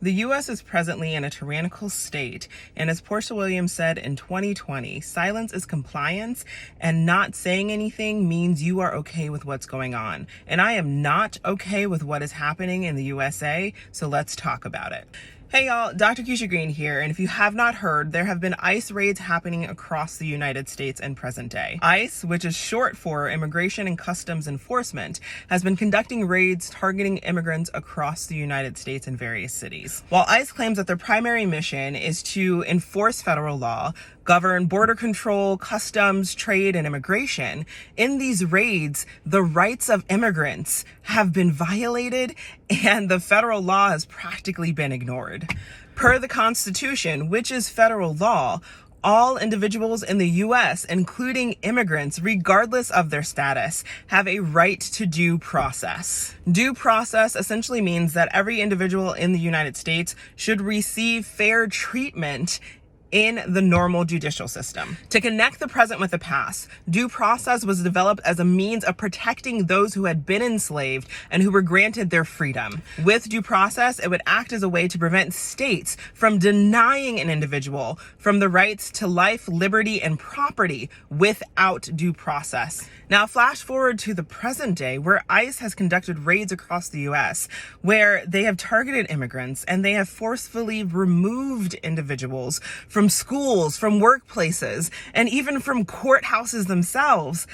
The U.S. is presently in a tyrannical state, and as Portia Williams said in 2020, silence is compliance, and not saying anything means you are okay with what's going on. And I am not okay with what is happening in the USA, so let's talk about it. Hey y'all, Dr. Keisha Green here, and if you have not heard, there have been ICE raids happening across the United States in present day. ICE, which is short for Immigration and Customs Enforcement, has been conducting raids targeting immigrants across the United States in various cities. While ICE claims that their primary mission is to enforce federal law, govern border control, customs, trade, and immigration, in these raids, the rights of immigrants have been violated and the federal law has practically been ignored. Per the Constitution, which is federal law, all individuals in the U.S., including immigrants, regardless of their status, have a right to due process. Due process essentially means that every individual in the United States should receive fair treatment in the normal judicial system. To connect the present with the past, due process was developed as a means of protecting those who had been enslaved and who were granted their freedom. With due process, it would act as a way to prevent states from denying an individual from the rights to life, liberty, and property without due process. Now, flash forward to the present day, where ICE has conducted raids across the U.S., where they have targeted immigrants and they have forcefully removed individuals from schools, from workplaces, and even from courthouses themselves.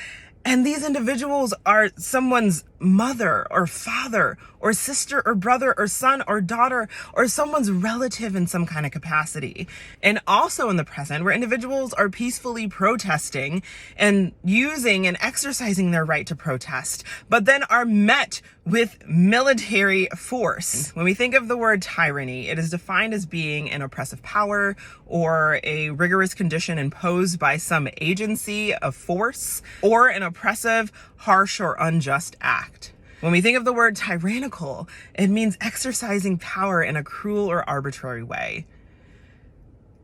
And these individuals are someone's mother or father or sister or brother or son or daughter or someone's relative in some kind of capacity. And also in the present, where individuals are peacefully protesting and using and exercising their right to protest, but then are met with military force. When we think of the word tyranny, it is defined as being an oppressive power or a rigorous condition imposed by some agency of force, or an oppressive, harsh, or unjust act. When we think of the word tyrannical, it means exercising power in a cruel or arbitrary way.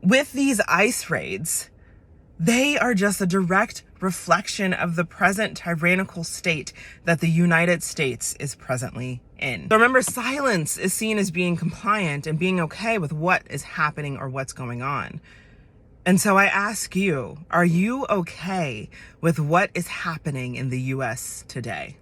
With these ICE raids, they are just a direct reflection of the present tyrannical state that the United States is presently in. So remember, silence is seen as being compliant and being okay with what is happening or what's going on. And so I ask you, are you okay with what is happening in the U.S. today?